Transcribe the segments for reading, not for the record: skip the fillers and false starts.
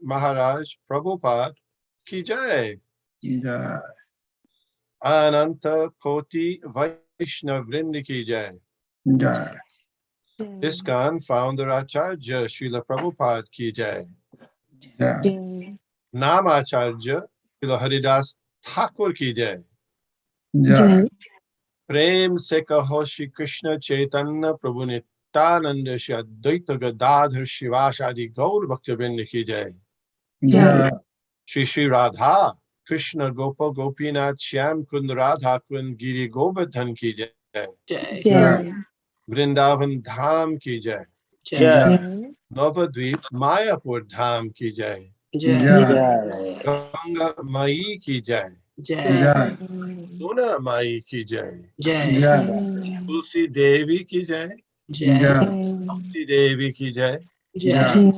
Maharaj Prabhupada ki jai. Jai. Ananta Koti Vaishnav Vrind ki jai. Jai. ISKCON founder Acharya Srila Prabhupada ki jai. Jai. Namacharya Srila Haridas Thakur ki jai. Jai. Prem se kaho Shri Krishna Chaitanya Prabhu Nityananda Shri Advaita Gadadhar Shivashadi Gaur Bhaktivinoda ki jai. Jai. Shri Shri Radha Krishna Gopa Gopinath Shyam Kund Radha Kund Giri Govardhan ki jai. Jai. Vrindavan Dham ki jai. Jai. Navadvip Mayapur Dham ki jai. Jai. Ganga Mai ki jai. Jai. Muna Mai ki jai. Jai. Tulsi Devi ki jai. Jai. Bhakti Devi ki jai. Jai.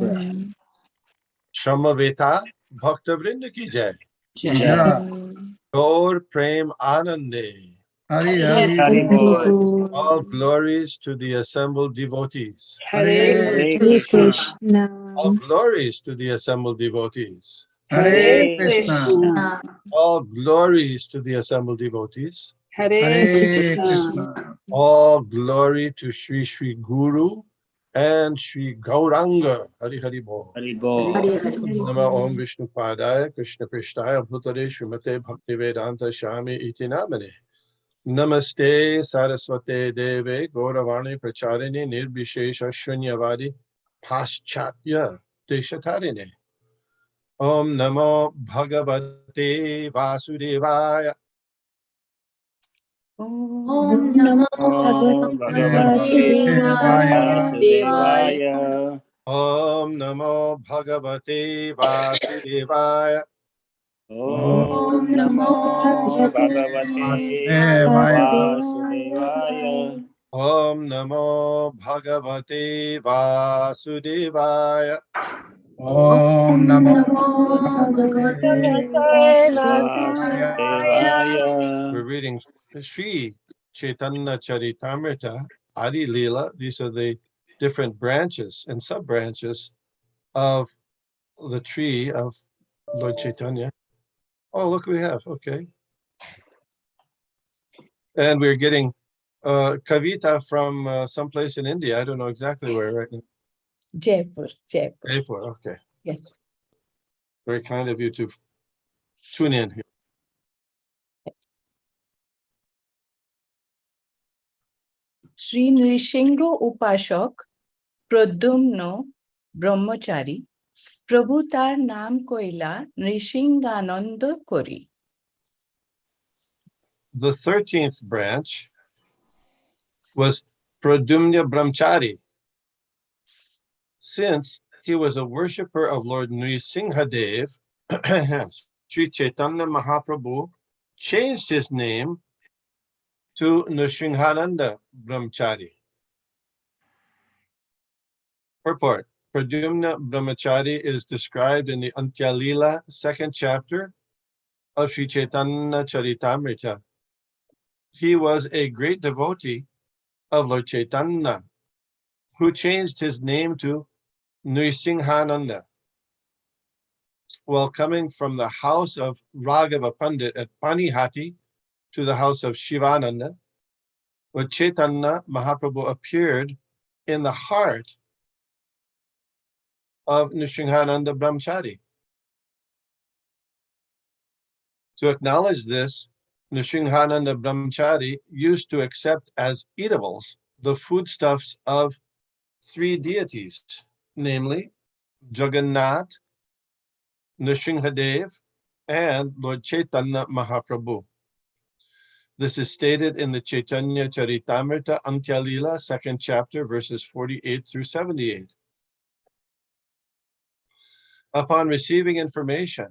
Shamaveta Bhakta Vrinda ki jai. Jai. Gaur Prem Anande. Hari Hari. All glories to the assembled devotees. Hare Krishna. All glories to the assembled devotees. Hare Krishna. All glories to the assembled devotees. Hare Krishna. All glory to Sri Sri Guru and Sri Gauranga. Hari Hari Bol. Nama Om Vishnu Padaya Krishna Prishtaya Bhutare Srimate Bhakti Vedanta Shami Iti Namane. Namaste Saraswate Deve Gauravani Pracharini Nirbhishesha Shunyavadi Paschatya Deshatarine. Om Namo Bhagavate Vasudevaya. Om Namo Bhagavate Vasudevaya. Om Namo Bhagavate Vasudevaya. Om Namo Bhagavate Vasudevaya. Om Namo Bhagavate Vasudevaya. Om Namo Bhagavate Vasudevaya. We're reading Sri Chaitanya Charitamrita, Adi Leela. These are the different branches and sub-branches of the tree of Lord Chaitanya. Oh, look, we have, okay. And we're getting Kavita from someplace in India. I don't know exactly where right now. Jaipur. Jaipur, okay. Yes. Very kind of you to tune in here. Shri Narasimha উপাসক প্রদ্যুম্ন ব্রহ্মচারী প্রভু তার নাম কইলা নৃসিংহানন্দ করি। The 13th branch was Pradyumna Brahmachari. Since he was a worshipper of Lord Nrisimhadev, Sri Chaitanya Mahaprabhu changed his name to Nrsimhananda Brahmachari. Purport. Pradyumna Brahmachari is described in the Antya Leela, 2nd chapter of Sri Chaitanya Charitamrita. He was a great devotee of Lord Chaitanya, who changed his name to Nrsimhananda. While coming from the house of Raghava Pandit at Panihati to the house of Shivananda, Lord Chaitanya Mahaprabhu appeared in the heart of Nrsimhananda Brahmachari. To acknowledge this, Nrsimhananda Brahmachari used to accept as eatables the foodstuffs of 3 deities, namely Jagannath, Nrsimhadev, and Lord Chaitanya Mahaprabhu. This is stated in the Chaitanya Charitamrita Antya Leela, 2nd chapter, verses 48 through 78. Upon receiving information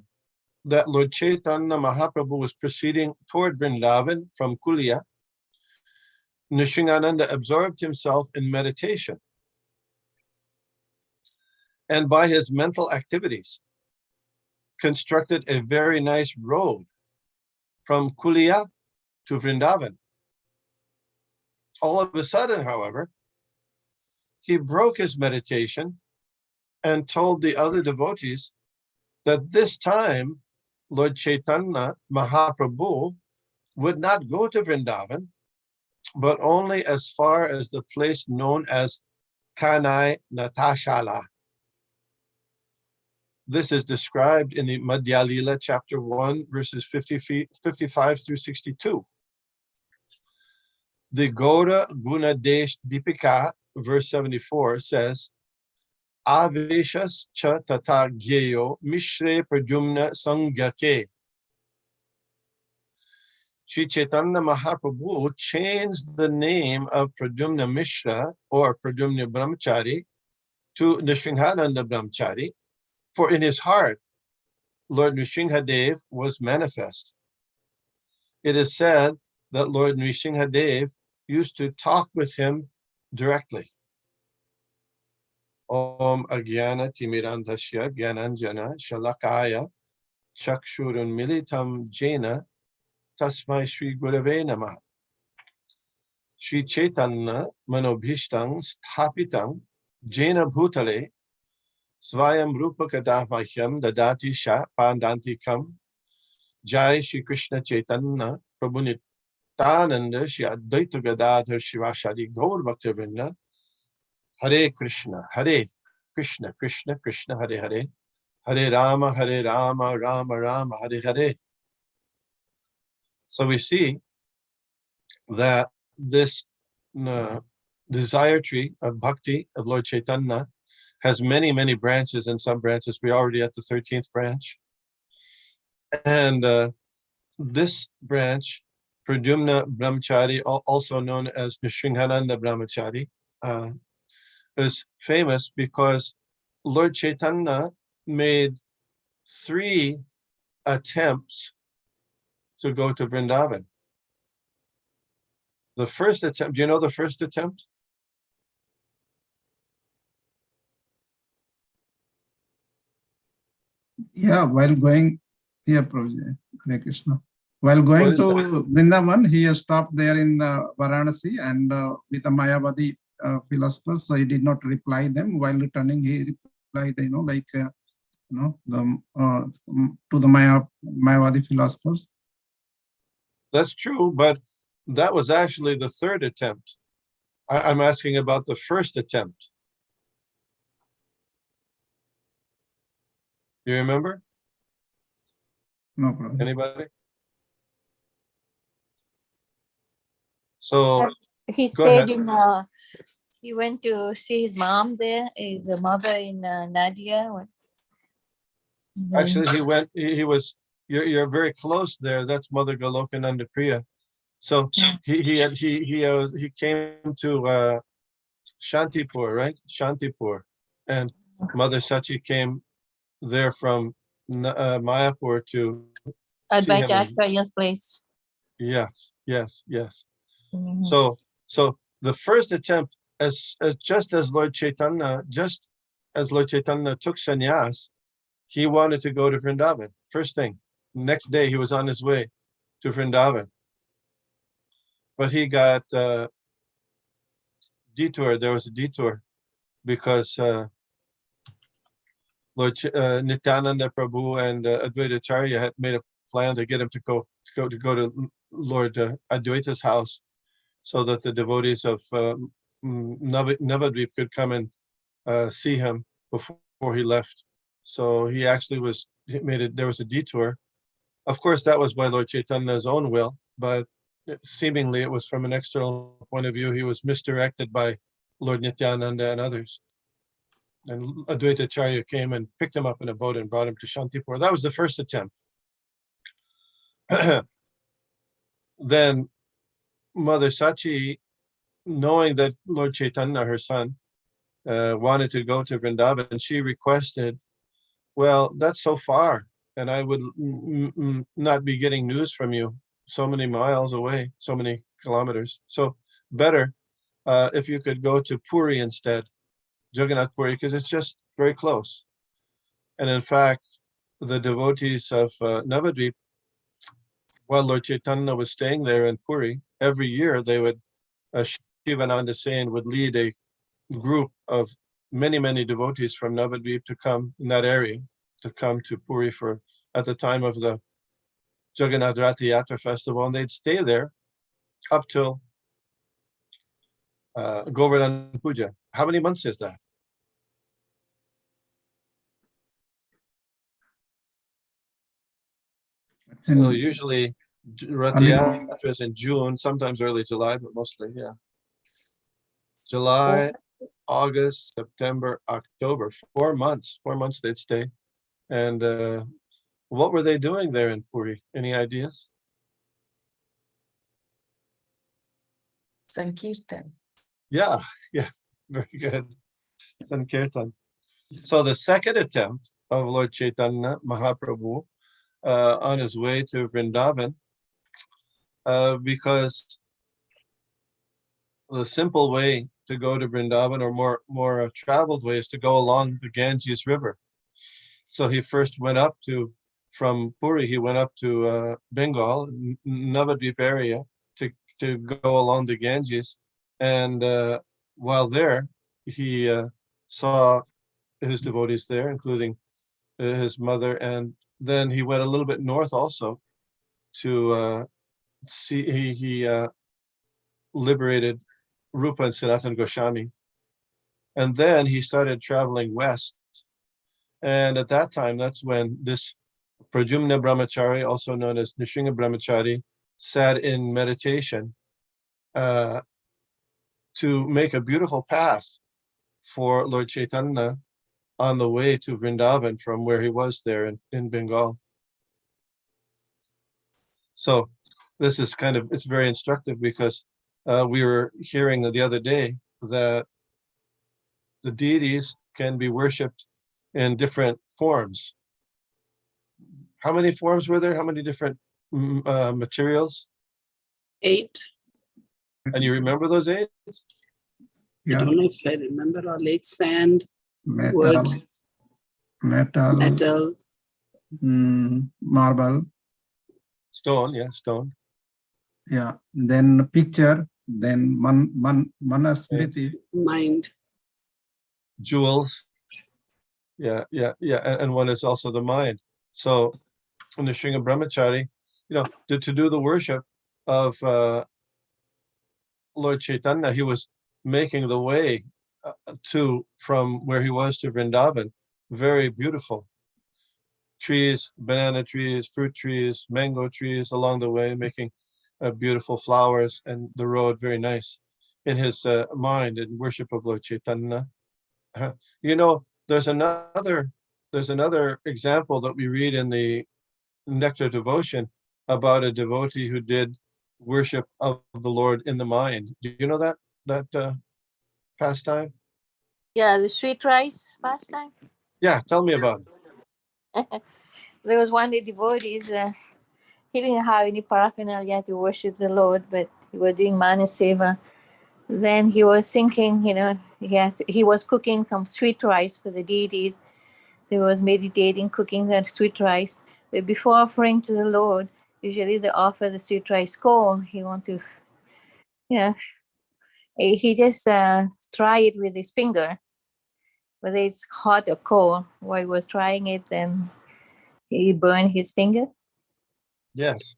that Lord Chaitanya Mahaprabhu was proceeding toward Vrindavan from Kulia, Nrsimhananda absorbed himself in meditation. And by his mental activities, constructed a very nice road from Kulia to Vrindavan. All of a sudden, however, he broke his meditation and told the other devotees that this time Lord Chaitanya Mahaprabhu would not go to Vrindavan, but only as far as the place known as Kanai Natashala. This is described in the Madhya Lila, chapter 1, verses 55 through 62. The Gaura Gunadesh Dipika, verse 74, says, Aveshas cha tata gyeyo mishre pradyumna sangyake. Sri Chaitanya Mahaprabhu changed the name of Pradyumna Mishra or Pradyumna Brahmachari to Nrsimhananda Brahmachari, for in his heart, Lord Nrsimhadev was manifest. It is said that Lord Nrsimhadev used to talk with him directly. Om Agyana Timirandhasya Gyananjana Shalakaya Chakshurun Militam Jena Tasmai Shri Gurave Namah. Shri Chaitanya Manobhishtang Sthapitam Jena Bhutale Svayam Rupa Kadamahyam Dadati Sha Pandantikam Jai Shri Krishna Chaitanya Prabhu Nityananda Shri Advaita Gadadhar Shivashadi Gaur Bhaktivinoda Hare Krishna Krishna Krishna Hare Hare Hare Rama Rama Rama Hare Hare. So we see that this desire tree of bhakti of Lord Chaitanya has many, many branches and sub-branches. We're already at the 13th branch. And this branch, Pradyumna Brahmachari, also known as Nrsimhananda Brahmachari, is famous because Lord Chaitanya made 3 attempts to go to Vrindavan. The first attempt, do you know the first attempt? Yeah, while going, yeah, Prabhuji, Hare Krishna. While going What to is that? Vrindavan, he has stopped there in the Varanasi and with the Mayavadi philosophers, so he did not reply them. While returning, he replied, to the Mayavadi philosophers. That's true, but that was actually the 3rd attempt. I'm asking about the first attempt. You remember? No problem. Anybody? So He go ahead. stayed in, he went to see his mom there, his mother in Nadia. Actually, he went. He was. You're very close there. That's Mother Golokananda Priya. So he came to Shantipur, right? Shantipur, and Mother Sachi came there from Mayapur to see him. Advaita Acharya's place. Yes. Mhm. So the first attempt, as just as Lord Chaitanya took sannyas, he wanted to go to Vrindavan. First thing, next day he was on his way to Vrindavan, but he got detoured. There was a detour because Lord Nityananda Prabhu and Advaita Acharya had made a plan to get him to go to Lord Advaita's house, so that the devotees of Navadvip could come and see him before he left. So he actually there was a detour. Of course, that was by Lord Chaitanya's own will, but seemingly it was from an external point of view. He was misdirected by Lord Nityananda and others. And Advaita Acharya came and picked him up in a boat and brought him to Shantipur. That was the first attempt. Then Mother Sachi, knowing that Lord Chaitanya, her son, wanted to go to Vrindavan, she requested, well, that's so far, and I would not be getting news from you so many miles away, so many kilometers. So better if you could go to Puri instead, Jagannath Puri, because it's just very close. And in fact, the devotees of Navadvip, while Lord Chaitanya was staying there in Puri, every year they would, Shivananda Sen would lead a group of many, many devotees from Navadvip to come in that area to come to Puri for at the time of the Jagannath Rath Yatra festival, and they'd stay there up till Govardhan Puja. How many months is that? Well, usually Rath Yatra is in June, sometimes early July, but mostly, yeah. July, August, September, October, 4 months. 4 months they'd stay. And what were they doing there in Puri? Any ideas? Sankirtan. Yeah, yeah, very good. Sankirtan. So the second attempt of Lord Chaitanya Mahaprabhu on his way to Vrindavan, because the simple way to go to Vrindavan, or more traveled way, is to go along the Ganges River. So he first went up from Puri, he went up to Bengal, Navadvip area, to go along the Ganges. And while there, he saw his devotees there, including his mother. And then he went a little bit north also to see, he liberated Rupa and Sanatana Goswami. And then he started traveling west. And at that time, that's when this Pradyumna Brahmachari, also known as Nishinga Brahmachari, sat in meditation to make a beautiful path for Lord Chaitanya on the way to Vrindavan from where he was there in Bengal. So this is it's very instructive, because we were hearing the other day that the deities can be worshipped in different forms. How many forms were there? How many different materials? 8. And you remember those 8? I Yeah, don't know if I remember all 8. Sand, metal, wood, metal, marble. Stone, yeah, stone. Yeah, then picture, then manasmriti. mind. Jewels. Yeah. And one is also the mind. So in the Shringa Brahmachari, to do the worship of Lord Chaitanya, he was making the way from where he was to Vrindavan very beautiful. Trees, banana trees, fruit trees, mango trees along the way, making beautiful flowers, and the road very nice in his mind in worship of Lord Chaitanya. There's another example that we read in the Nectar Devotion about a devotee who did worship of the Lord in the mind. Do you know that pastime? Yeah, the sweet rice pastime. Yeah, tell me about it. There was one day devotees, he didn't have any paraphernalia to worship the Lord, but he was doing Manaseva. Then he was thinking, he was cooking some sweet rice for the deities. So he was meditating, cooking that sweet rice. But before offering to the Lord, usually they offer the sweet rice cold. He just try it with his finger, whether it's hot or cold. While he was trying it, then he burned his finger. Yes.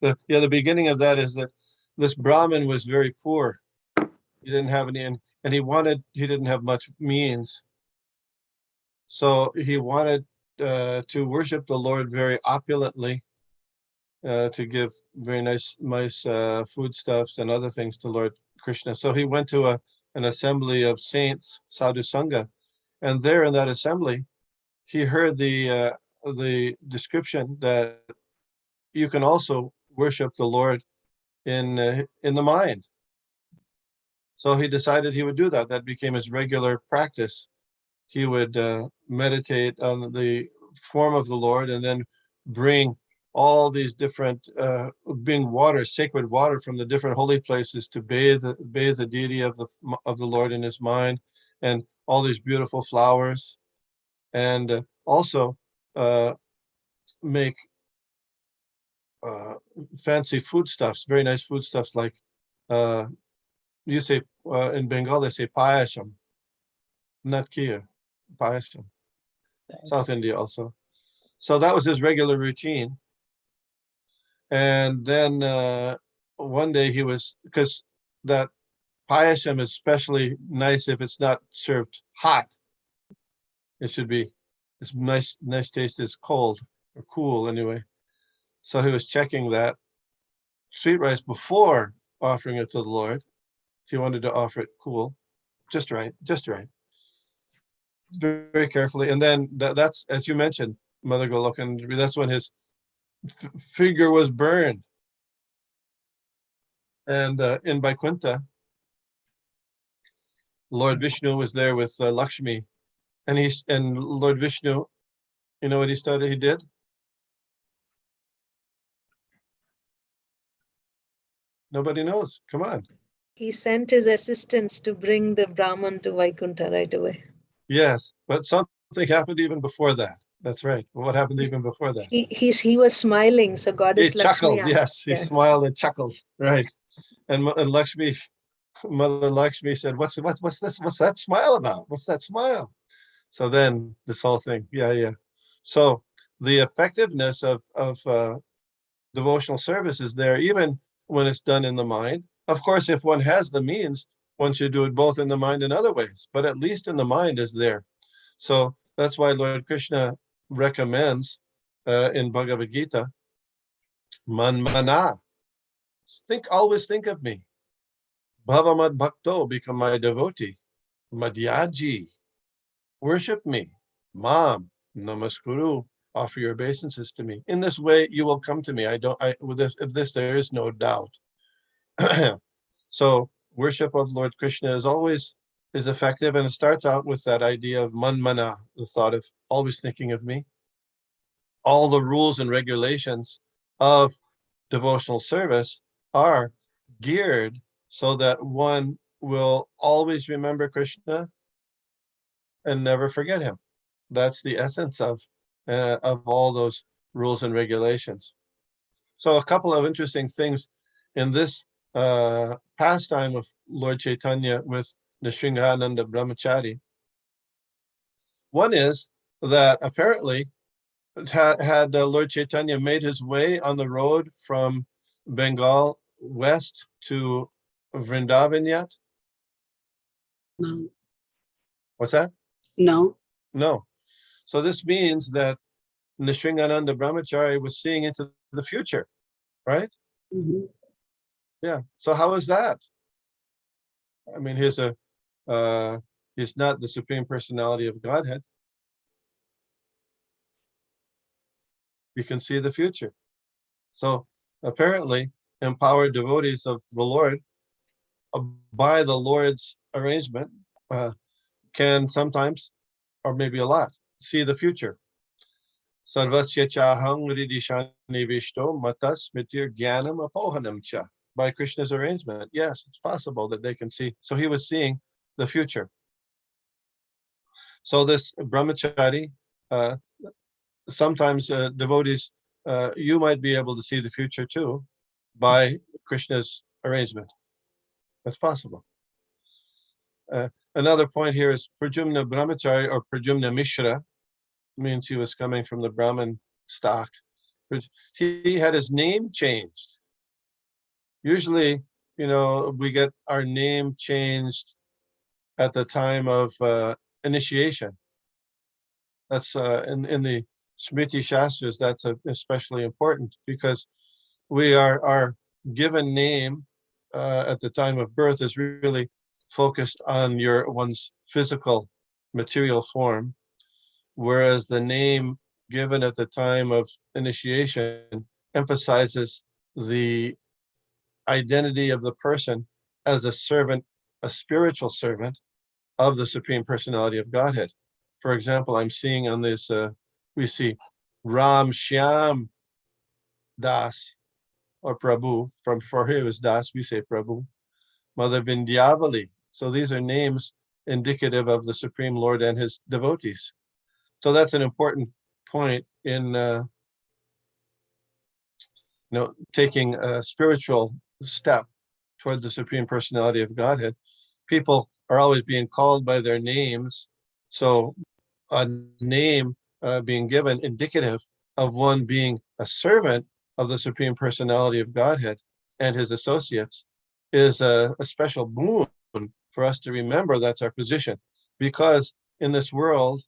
The beginning of that is that this Brahmin was very poor. He didn't have any, and he didn't have much means. So he wanted to worship the Lord very opulently, to give very nice foodstuffs and other things to Lord Krishna. So he went to an assembly of saints, Sadhu Sangha, and there in that assembly, he heard the description that you can also worship the Lord in the mind. So he decided he would do that. That became his regular practice. He would meditate on the form of the Lord, and then bring all these different, sacred water from the different holy places to bathe the deity of the Lord in his mind, and all these beautiful flowers, and also make fancy foodstuffs, very nice foodstuffs, like you say in Bengal they say payasam, not kheer, payasam. South India also. So that was his regular routine. And then one day he was, because that payasam is especially nice if it's not served hot. It should be, it's nice taste is cold or cool anyway. So he was checking that sweet rice before offering it to the Lord. He wanted to offer it cool, just right, very carefully. And then that's, as you mentioned, Mother Golokan, that's when his finger was burned. And in Vaikuntha, Lord Vishnu was there with Lakshmi, and Lord Vishnu, you know what he did? Nobody knows. Come on. He sent his assistants to bring the Brahman to Vaikuntha right away. Yes, but something happened even before that. That's right. What happened even before that? He was smiling, so He Goddess Lakshmi chuckled. asked, Yes, he smiled and chuckled. Right. And Lakshmi, Mother Lakshmi said, "What's this? What's that smile about? What's that smile?" So then this whole thing, yeah. So the effectiveness of devotional service is there, even when it's done in the mind. Of course, if one has the means, one should do it both in the mind and other ways, but at least in the mind is there. So that's why Lord Krishna recommends in Bhagavad Gita, man mana, always think of me. Bhavamad bhakto, become my devotee. Madhyaji, worship me. Mam, namaskuru, offer your obeisances to me. In this way, you will come to me. With this, there is no doubt. So worship of Lord Krishna is effective, and it starts out with that idea of manmana, the thought of always thinking of me. All the rules and regulations of devotional service are geared so that one will always remember Krishna and never forget him. That's the essence of all those rules and regulations. So a couple of interesting things in this pastime of Lord Chaitanya with Nrsingahananda Brahmachari. One is that apparently had Lord Chaitanya made his way on the road from Bengal west to Vrindavan yet? No. What's that? No. No. So this means that Nrsingahananda Brahmachari was seeing into the future, right? Mm-hmm. Yeah. So how is that? I mean, he's not the Supreme Personality of Godhead. You can see the future. So apparently, empowered devotees of the Lord, by the Lord's arrangement, can sometimes, or maybe a lot, see the future. Sarvasya chahang ridishani vishto matas mitir jnanam apohanam cha. By Krishna's arrangement, yes, it's possible that they can see. So he was seeing the future. So this brahmachari, sometimes devotees, you might be able to see the future too by Krishna's arrangement. That's possible. Another point here is Prajumna Brahmachari or Prajumna Mishra, means he was coming from the Brahmin stock. He had his name changed. Usually, we get our name changed at the time of initiation. That's in the Smriti Shastras, that's especially important because our given name at the time of birth is really focused on one's physical material form, whereas the name given at the time of initiation emphasizes the identity of the person as a servant, a spiritual servant of the Supreme Personality of Godhead. For example, I'm seeing on this, we see Ram Shyam Das or Prabhu. For here is Das, we say Prabhu. Mother Vindyavali. So these are names indicative of the Supreme Lord and his devotees. So that's an important point in taking a spiritual step toward the Supreme Personality of Godhead. People are always being called by their names. So a name being given indicative of one being a servant of the Supreme Personality of Godhead and his associates is a special boon for us to remember that's our position. Because in this world,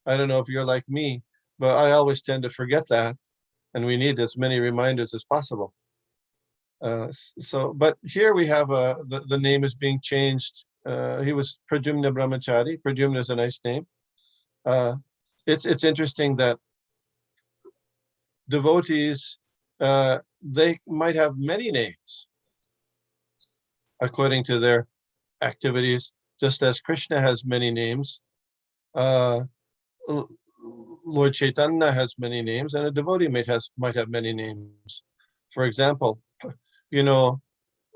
I don't know if you're like me, but I always tend to forget that, and we need as many reminders as possible. But here we have the name is being changed. He was Pradyumna Brahmachari. Pradyumna is a nice name. It's interesting that devotees, they might have many names according to their activities, just as Krishna has many names. Lord Chaitanya has many names, and a devotee might have many names. For example,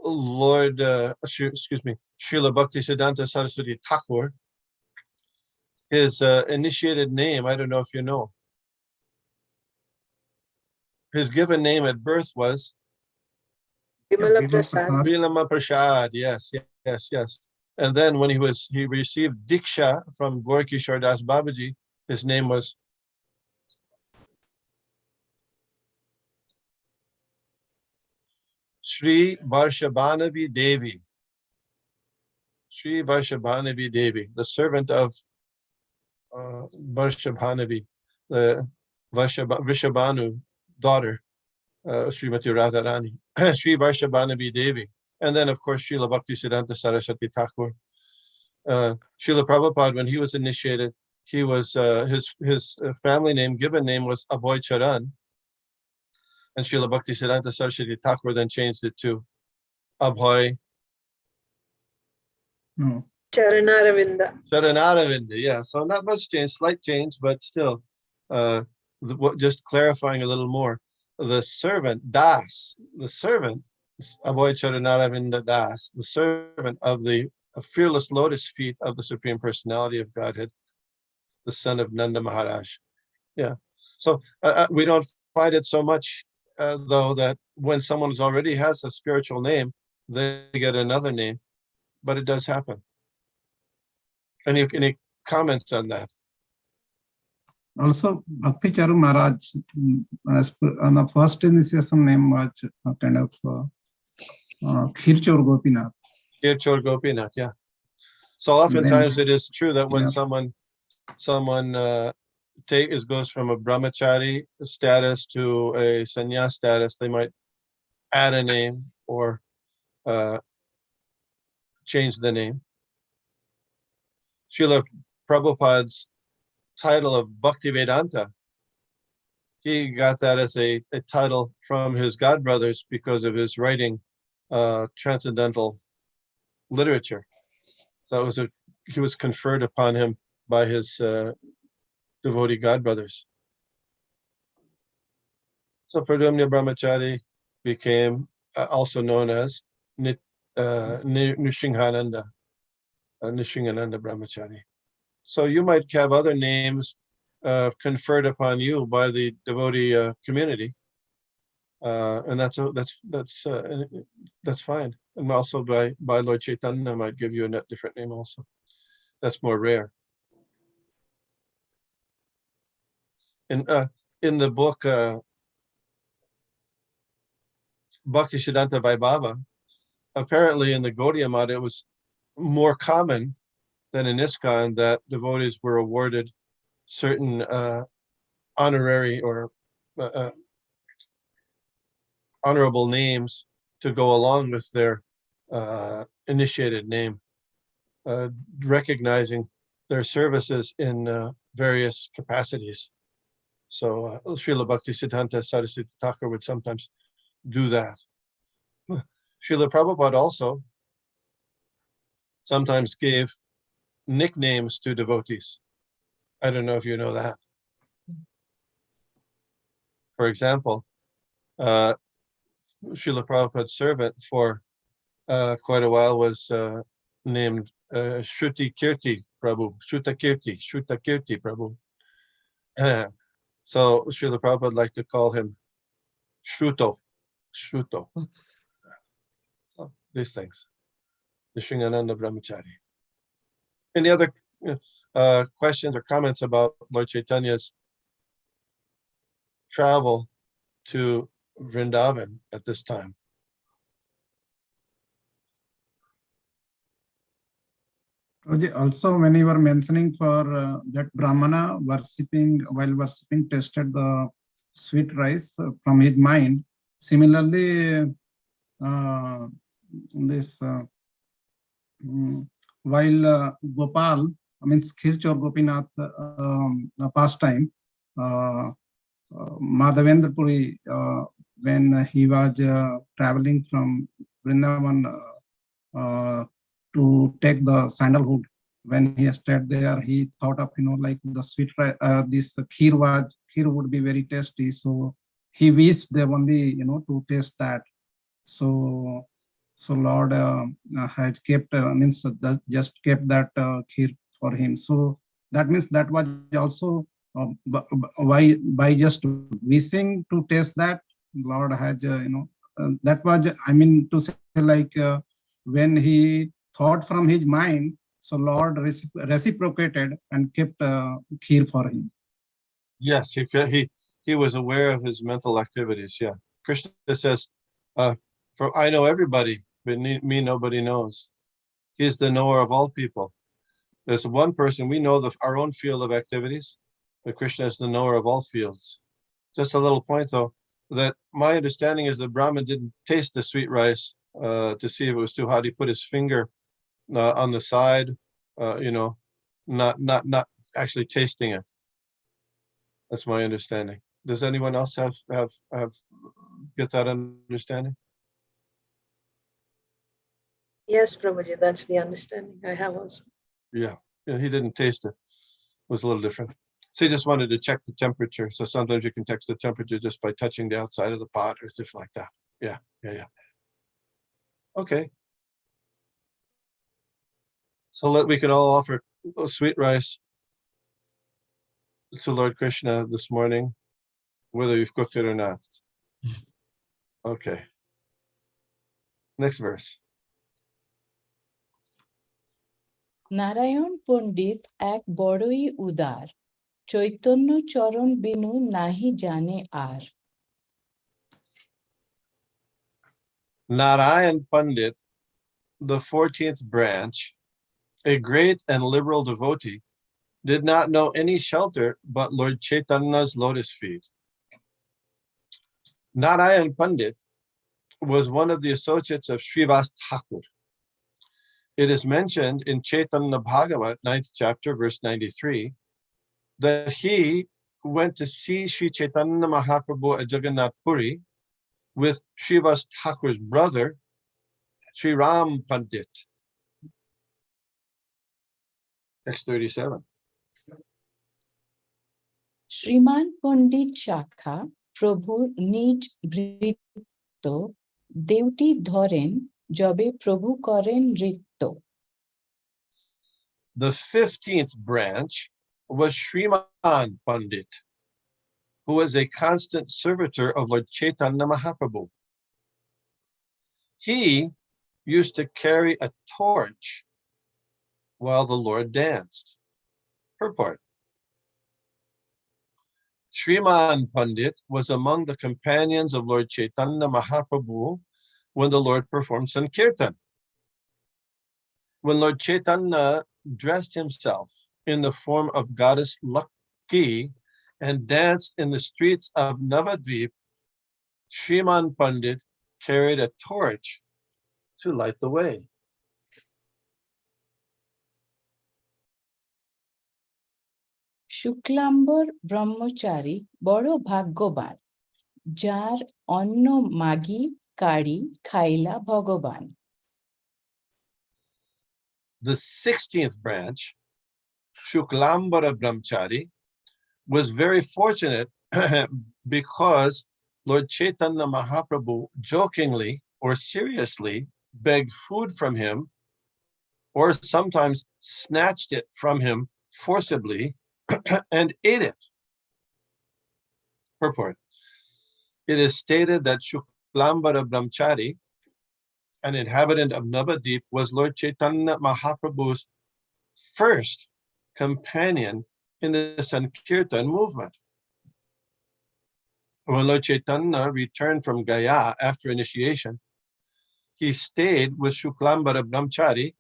Lord, Srila Bhaktisiddhanta Saraswati Thakur, his initiated name, I don't know if you know. His given name at birth was Vimala Prasad. Vilama Prasad. Yes. And then when he received Diksha from Gorkishore Das Babaji, his name was Sri Varshabhanavi Devi. Sri Varshabhanavi Devi, the servant of Varshabhanavi, the Vrishabhanu daughter, Srimati Radharani, Sri Varshabhanavi Devi. And then, of course, Srila Bhaktisiddhanta Saraswati Thakur. Srila Prabhupada, when he was initiated, he was his family name, given name was Abhoy Charan. And Srila Bhaktisiddhanta Saraswati Thakur then changed it to Abhoy Charanaravinda. Charanaravinda, yeah. So not much change, slight change, but still, just clarifying a little more. The servant, Das, the servant, Abhoy Charanaravinda Das, the servant of the fearless lotus feet of the Supreme Personality of Godhead, the son of Nanda Maharaj. Yeah. So we don't find it so much, though, that when someone already has a spiritual name, they get another name, but it does happen. Any comments on that? Also, Bhakti Charu Maharaj, on the first initiation name was kind of Khirchor Gopinath. Khirchor Gopinath, yeah. So oftentimes it is true that when someone goes from a brahmachari status to a sannyas status, they might add a name or change the name. Srila Prabhupada's title of Bhaktivedanta, he got that as a title from his godbrothers because of his writing transcendental literature. So he was conferred upon him by his devotee godbrothers. So Pradyumna Brahmachari became also known as Nrsimhananda Brahmachari. So you might have other names conferred upon you by the devotee community, and that's fine. And also by Lord Chaitanya might give you a different name also. That's more rare. In the book Bhaktisiddhanta Vaibhava, apparently in the Gaudiya Math, it was more common than in ISKCON that devotees were awarded certain honorary or honorable names to go along with their initiated name, recognizing their services in various capacities. So Srila Bhaktisiddhanta Saraswati Thakur would sometimes do that. Srila Prabhupada also sometimes gave nicknames to devotees. I don't know if you know that. For example, Srila Prabhupada's servant for quite a while was named Shruti Kirti Prabhu, Shruta Kirti Prabhu. So Srila Prabhupada liked to call him Shruto. So these things. The Sringananda Brahmachari. Any other questions or comments about Lord Chaitanya's travel to Vrindavan at this time? Also, when you were mentioning for that Brahmana while worshipping, tasted the sweet rice from his mind. Similarly, while Gopal, I mean Khirchor Gopinath pastime, Madhavendra Puri, when he was traveling from Vrindavan to take the sandalwood, when he stayed there, he thought of, like the sweet, this kheer would be very tasty. So he wished they only, to taste that. So Lord has kept, just kept that kheer for him. So that means that was also by just wishing to taste that, Lord has, that was, I mean, to say like when he thought from his mind, so Lord reciprocated and kept kheer for him. Yes, he was aware of his mental activities. Yeah, Krishna says, "For I know everybody, but me nobody knows. He's the knower of all people." There's one person we know our own field of activities, but Krishna is the knower of all fields. Just a little point though, that my understanding is that Brahman didn't taste the sweet rice to see if it was too hot. He put his finger on the side, not actually tasting it. That's my understanding. Does anyone else have get that understanding? Yes, Prabhuji, that's the understanding I have also. Yeah, he didn't taste it. It was a little different. So he just wanted to check the temperature. So sometimes you can check the temperature just by touching the outside of the pot or stuff like that. Yeah. Okay. So we can all offer sweet rice to Lord Krishna this morning, whether you've cooked it or not. Okay. Next verse. Narayan পণ্ডিত এক বড়ই উদার, চৈতন্য চরণ বিনু নাহি জানে আর। Narayan Pandit, the 14th branch, a great and liberal devotee, did not know any shelter but Lord Chaitanya's lotus feet. Narayan Pandit was one of the associates of Srivas Thakur. It is mentioned in Chaitanya Bhagavat, 9th chapter, verse 93, that he went to see Sri Chaitanya Mahaprabhu at Jagannath Puri with Srivas Thakur's brother, Sri Ram Pandit. Text 37. শ্রীমান পণ্ডিত শাখা প্রভুর নিজ বৃত্ত, দেউটি ধরেন যবে প্রভু করেন নৃত্য। The 15th branch was Sriman Pandit, who was a constant servitor of Lord Chaitanya Mahaprabhu. He used to carry a torch while the Lord danced. Purport. Sriman Pandit was among the companions of Lord Chaitanya Mahaprabhu when the Lord performed Sankirtan. When Lord Chaitanya dressed himself in the form of goddess Lakshmi and danced in the streets of Navadvip, Sriman Pandit carried a torch to light the way. Shuklambar ব্রহ্মচারী বড় ভাগ্যবান, যার অন্ন মাগি কারি খাইলা ভগবান। The 16th branch, Shuklambara Brahmachari, was very fortunate because Lord Chaitanya Mahaprabhu jokingly or seriously begged food from him or sometimes snatched it from him forcibly and ate it. Purport. It is stated that Shuklambara Brahmachari, an inhabitant of Navadip, was Lord Chaitanya Mahaprabhu's first companion in the Sankirtan movement. When Lord Chaitanya returned from Gaya after initiation, he stayed with Shuklambara Brahmachari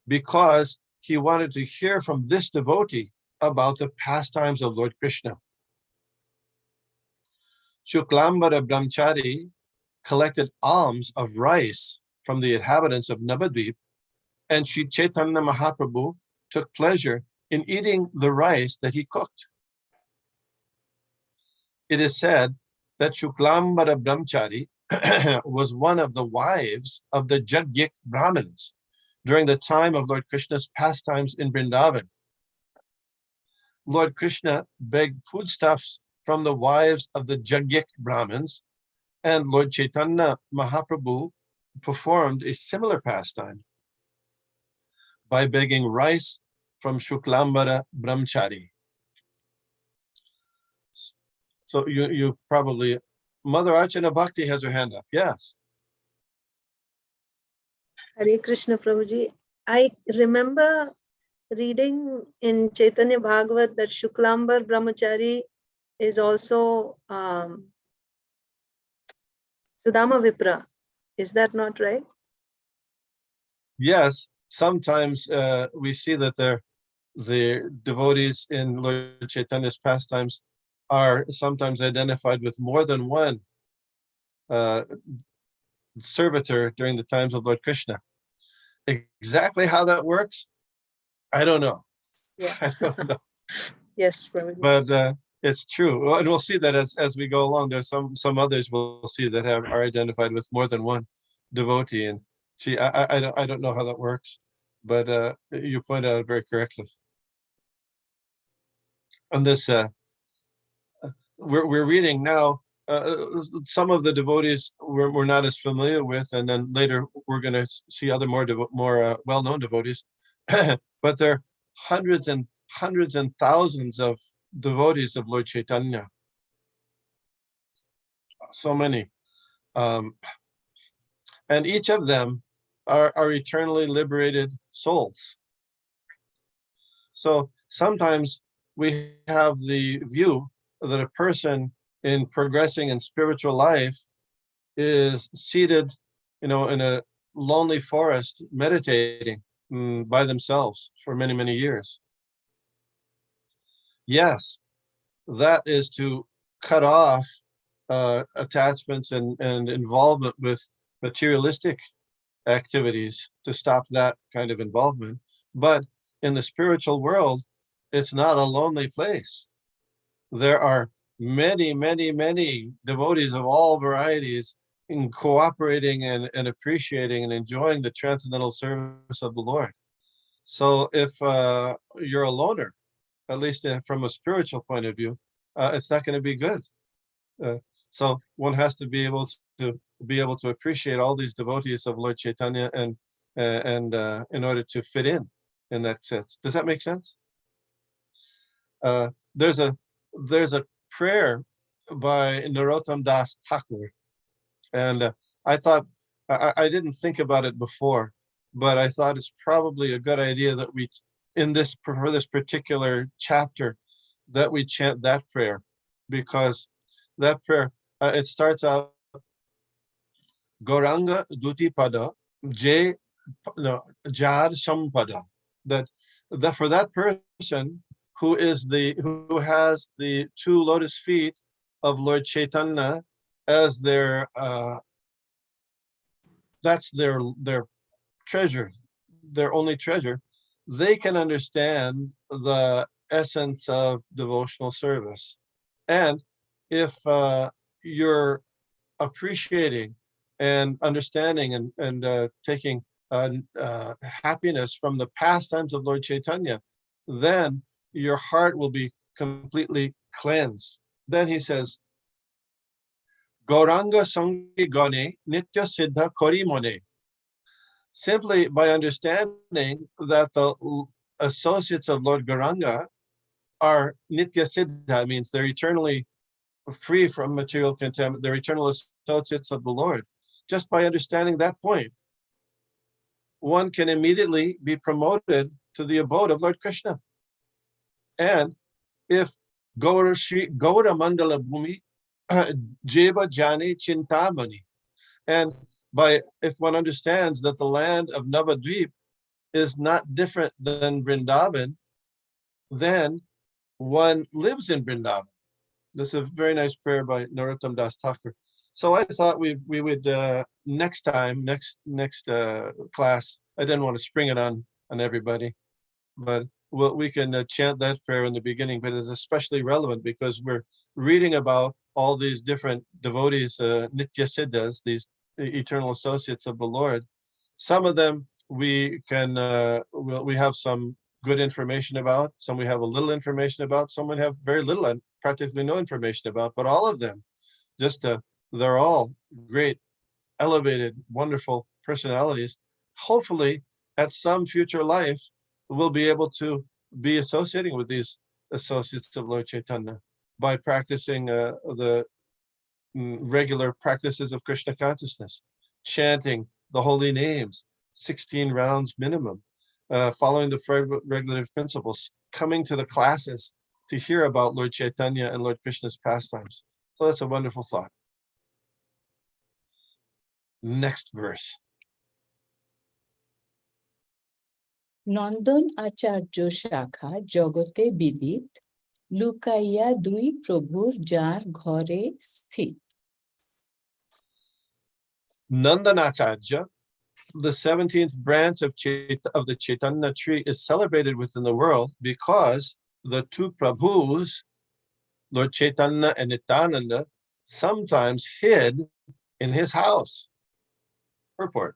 because he wanted to hear from this devotee about the pastimes of Lord Krishna. Shuklambara Brahmachari collected alms of rice from the inhabitants of Navadvip, and Sri Chaitanya Mahaprabhu took pleasure in eating the rice that he cooked. It is said that Shuklambara Brahmachari was one of the wives of the Jagyik Brahmins during the time of Lord Krishna's pastimes in Vrindavan. Lord Krishna begged foodstuffs from the wives of the Jagyik Brahmins, and Lord Chaitanya Mahaprabhu performed a similar pastime by begging rice from Shuklambara Brahmachari. So you probably, Mother Archana Bhakti has her hand up. Yes. Hare Krishna Prabhuji. I remember reading in Chaitanya Bhagavat that Shuklambar Brahmachari is also Sudama Vipra. Is that not right? Yes. Sometimes we see that the devotees in Lord Chaitanya's pastimes are sometimes identified with more than one servitor during the times of Lord Krishna. Exactly how that works, I don't know. Yeah. I don't know. Yes, Prabhuji. But it's true. Well, and we'll see that as we go along. There's some others we'll see that are identified with more than one devotee. And see, I don't know how that works, but you point out very correctly. On this, we're reading now. Some of the devotees we're not as familiar with, and then later we're going to see other more well-known devotees. But there are hundreds and thousands of devotees of Lord Chaitanya. So many. And each of them are eternally liberated souls. So sometimes we have the view that a person in progressing in spiritual life is seated, in a lonely forest, meditating by themselves for many, many years. Yes, that is to cut off attachments and involvement with materialistic activities, to stop that kind of involvement. But in the spiritual world, it's not a lonely place. There are many, many, many devotees of all varieties in cooperating and appreciating and enjoying the transcendental service of the Lord. So if you're a loner, at least from a spiritual point of view, it's not going to be good. So one has to be able to appreciate all these devotees of Lord Chaitanya and in order to fit in that sense. Does that make sense? There's a prayer by Narottam Das Thakur, and I thought I didn't think about it before, but I thought it's probably a good idea that we, for this particular chapter, that we chant that prayer, because that prayer it starts out Gauranga Duti Pada Jar Sampada, that for that person who has the two lotus feet of Lord Chaitanya as their that's their treasure, their only treasure, they can understand the essence of devotional service. And if you're appreciating and understanding and taking happiness from the pastimes of Lord Chaitanya, then your heart will be completely cleansed. Then he says, Gauranga Sangi Gane Nitya Siddha Korimone. Simply by understanding that the associates of Lord Gauranga are Nitya Siddha, means they're eternally free from material contamination, they're eternal associates of the Lord. Just by understanding that point, one can immediately be promoted to the abode of Lord Krishna. And if Gaura Mandala Bhumi, Jeva Jani Chintamani, and if one understands that the land of Navadvip is not different than Vrindavan, then one lives in Vrindavan. This is a very nice prayer by Narottam Das Thakur. So I thought we would next class. I didn't want to spring it on everybody, but we can chant that prayer in the beginning. But it's especially relevant because we're reading about all these different devotees, Nitya Siddhas, these eternal associates of the Lord. Some of them we can we have some good information about. Some we have a little information about. Some we have very little and practically no information about. But all of them, they're all great, elevated, wonderful personalities. Hopefully, at some future life, we'll be able to be associating with these associates of Lord Chaitanya by practicing the regular practices of Krishna consciousness, chanting the holy names, 16 rounds minimum, following the regulative principles, coming to the classes to hear about Lord Chaitanya and Lord Krishna's pastimes. So that's a wonderful thought. Next verse. নন্দন আচার্য শাখা জগতে বিদিত লুকাইয়া দুই প্রভুর যার ঘরে স্থিত। Nandanacharya, the 17th branch of the Chaitanya tree, is celebrated within the world because the two Prabhus, Lord Chaitanya and Nityananda, sometimes hid in his house. Purport.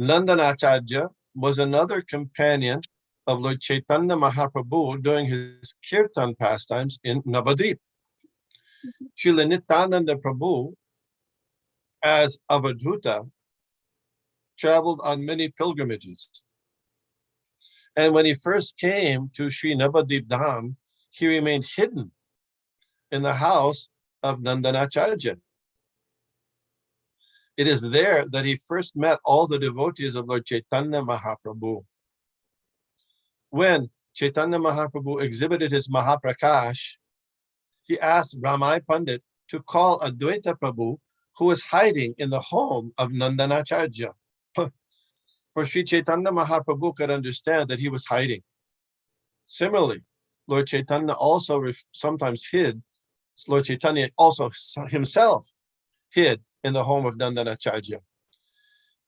Nandanacharya was another companion of Lord Chaitanya Mahaprabhu during his kirtan pastimes in Navadvip. Srila Nityananda Prabhu, as Avadhuta, traveled on many pilgrimages. And when he first came to Sri Navadvip Dham, he remained hidden in the house of Nandanacharya. It is there that he first met all the devotees of Lord Chaitanya Mahaprabhu. When Chaitanya Mahaprabhu exhibited his Mahaprakash, he asked Ramai Pandit to call Advaita Prabhu, who was hiding in the home of Nandanacharya. For Sri Chaitanya Mahaprabhu could understand that he was hiding. Similarly, Lord Chaitanya also sometimes hid, Lord Chaitanya also himself hid in the home of Nandanacharya.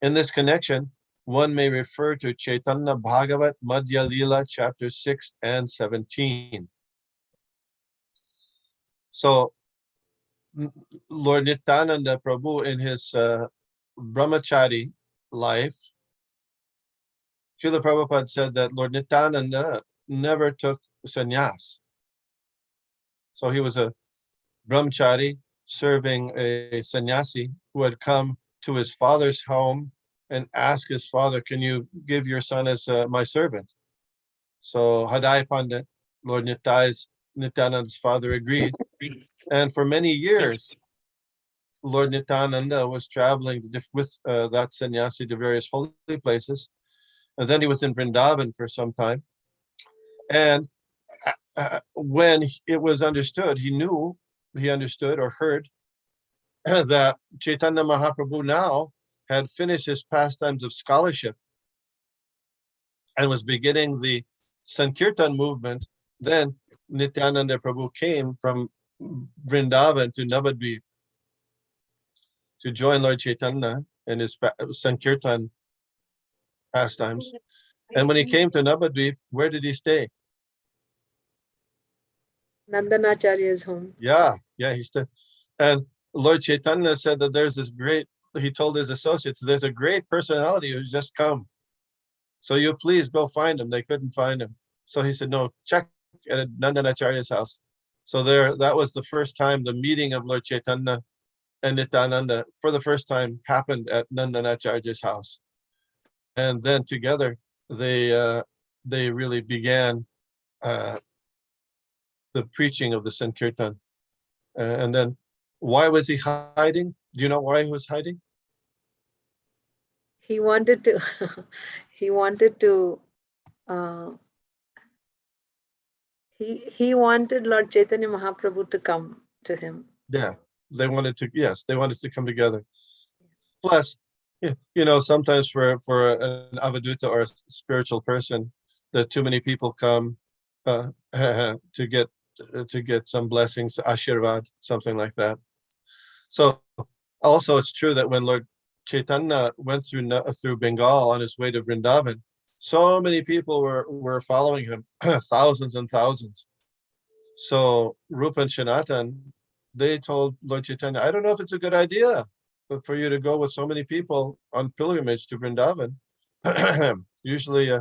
In this connection, one may refer to Chaitanya Bhagavat Madhya Lila, chapter 6 and 17. So, Lord Nityananda Prabhu, in his brahmachari life, Srila Prabhupada said that Lord Nityananda never took sannyas. So he was a brahmachari serving a sannyasi who had come to his father's home and asked his father, can you give your son as my servant? So Hadai Pandit, Lord Nityananda's father, agreed. And for many years, Lord Nityananda was traveling with that sannyasi to various holy places. And then he was in Vrindavan for some time. And when it was understood, he understood or heard that Chaitanya Mahaprabhu now had finished his pastimes of scholarship and was beginning the Sankirtan movement. Then Nityananda Prabhu came from Vrindavan to Navadvip to join Lord Chaitanya in his Sankirtan pastimes. And when he came to Navadvip, where did he stay? Nandanacharya's home. Yeah, he stayed. And Lord Chaitanya said that there's this great, he told his associates, there's a great personality who's just come. So you please go find him. They couldn't find him. So he said, no, check at Nandanacharya's house. So that was the first time the meeting of Lord Chaitanya and Nityananda for the first time happened at Nandanacharya's house. And then together they really began the preaching of the Sankirtan. And then why was he hiding? Do you know why he was hiding? He wanted to He wanted Lord Chaitanya Mahaprabhu to come to him. Yeah, they wanted to. Yes, they wanted to come together. Plus, sometimes for an avaduta or a spiritual person, that too many people come to get some blessings, ashirvad, something like that. So also it's true that when Lord Chaitanya went through Bengal on his way to Vrindavan, so many people were following him, thousands and thousands. So Rupa and Sanatan, they told Lord Chaitanya, I don't know if it's a good idea for you to go with so many people on pilgrimage to Vrindavan. Usually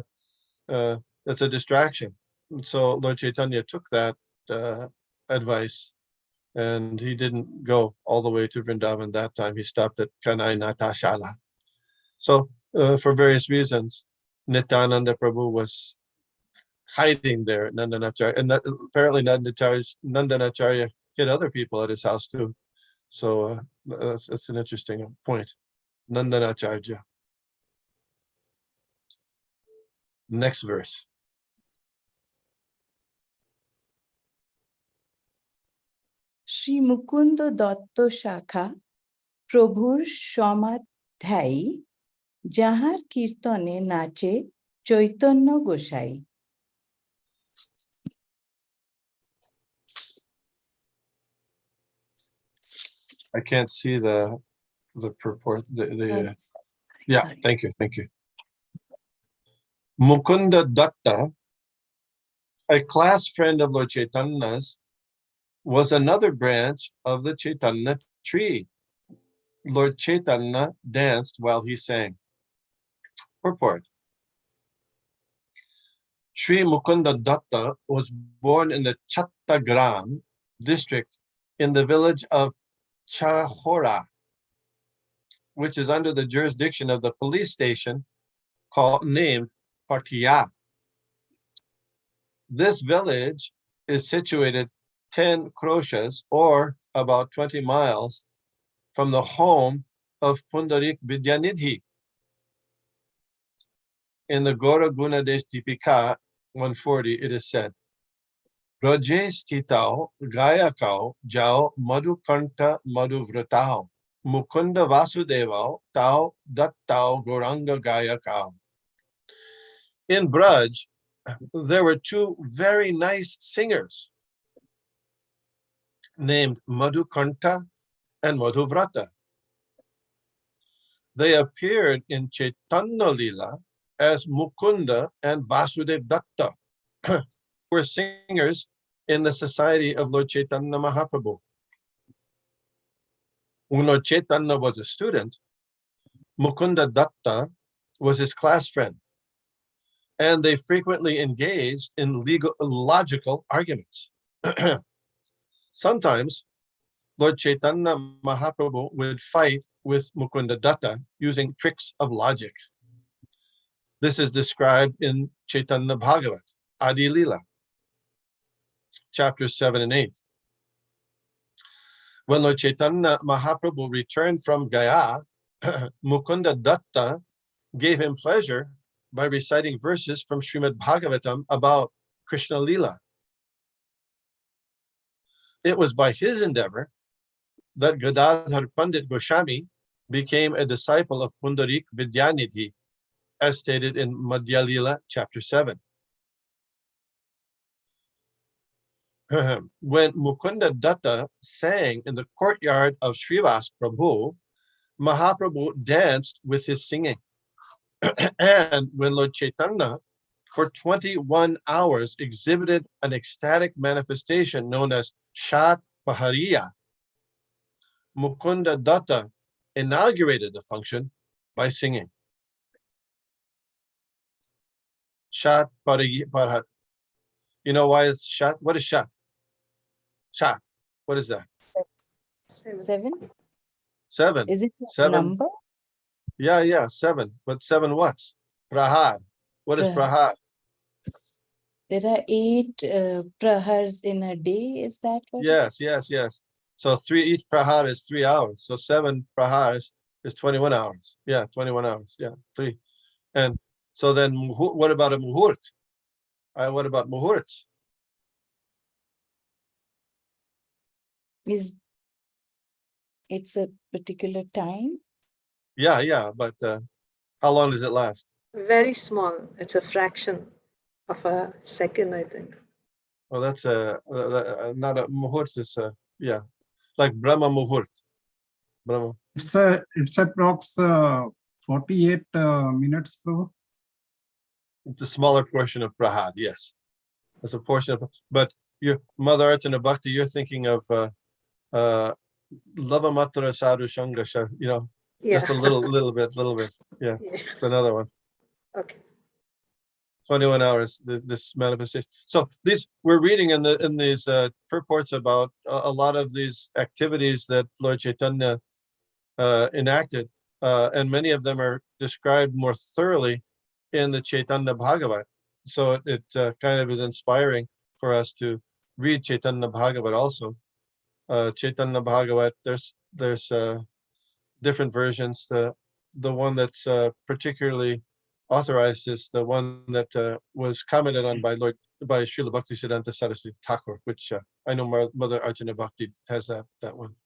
it's a distraction. And so Lord Chaitanya took that advice, and he didn't go all the way to Vrindavan that time. He stopped at Kanai Natashala. So for various reasons, Nityananda Prabhu was hiding there at Nandanacharya, and apparently Nandanacharya hid other people at his house too. So that's an interesting point. Nandanacharya. Next verse. Shri Mukunda Dutta শাখা প্রভুর সমাধ্যায়ী যাহার কীর্তনে নাচে চৈতন্য গোসাই। I can't see the purport. Yeah, Sorry. thank you. Mukunda Datta, a class friend of Lord Chaitanya's, was another branch of the Chaitanya tree. Lord Chaitanya danced while he sang. Purport. Sri Mukunda Datta was born in the Chattagram district in the village of Chahora, which is under the jurisdiction of the police station named Partiya. This village is situated 10 kroshas, or about 20 miles, from the home of Pundarik Vidyanidhi. In the Gora Gunadesh Dipika 140, it is said, Raje stitao gayakao jao madhukanta madhuvratao mukunda vasudevao tao dattao goranga gayakao. In Braj, there were two very nice singers named Madhukanta and Madhuvrata. They appeared in Chaitanya Lila as Mukunda and Vasudev Datta, who were singers in the society of Lord Chaitanya Mahaprabhu. When Lord Chaitanya was a student, Mukunda Datta was his class friend, and they frequently engaged in logical arguments. Sometimes Lord Chaitanya Mahaprabhu would fight with Mukunda Datta using tricks of logic. This is described in Chaitanya Bhagavat, Adi Lila, chapters 7 and 8. When Lord Chaitanya Mahaprabhu returned from Gaya, Mukunda Datta gave him pleasure by reciting verses from Srimad Bhagavatam about Krishna Lila. It was by his endeavor that Gadadhar Pandit Goswami became a disciple of Pundarik Vidyanidhi, as stated in Madhya Lila, chapter 7. When Mukunda Datta sang in the courtyard of Srivas Prabhu, Mahaprabhu danced with his singing. And when Lord Chaitanya, for 21 hours, exhibited an ecstatic manifestation known as Shat Pahariya, Mukunda Datta inaugurated the function by singing. Shat Pahariya. You know why it's Shat? What is Shat? Shat. What is that? 7? 7. Is it a 7. number? Yeah, 7. But 7 what? Prahar. What is Prahar? There are 8 prahars in a day. Is that what? Yes. So each prahar is 3 hours. So 7 prahars is 21 hours. Yeah, 21 hours. Yeah, 3. And so then what about a muhurt? What about muhurts? It's a particular time? Yeah, but how long does it last? Very small. It's a fraction of a second, I think. Well, that's not a muhurt. It's yeah, like Brahma muhurt. Brahma. It's approx 48 minutes, Prabhu. It's a smaller portion of prahad. Yes, it's a portion of. But your Mother Archana Bhakti, you're thinking of Lavamatra Sadhu Shangasha. You know, Yeah. just a little bit. Yeah, Yeah. it's another one. Okay. 21 hours. This manifestation. So these we're reading in these purports about a lot of these activities that Lord Chaitanya enacted, and many of them are described more thoroughly in the Chaitanya Bhagavat. So it kind of is inspiring for us to read Chaitanya Bhagavat also. Chaitanya Bhagavat, there's different versions. The one that's particularly authorized is the one that was commented on by Srila Bhaktisiddhanta Saraswati Thakur, which I know Mother Archana Bhakti has that one.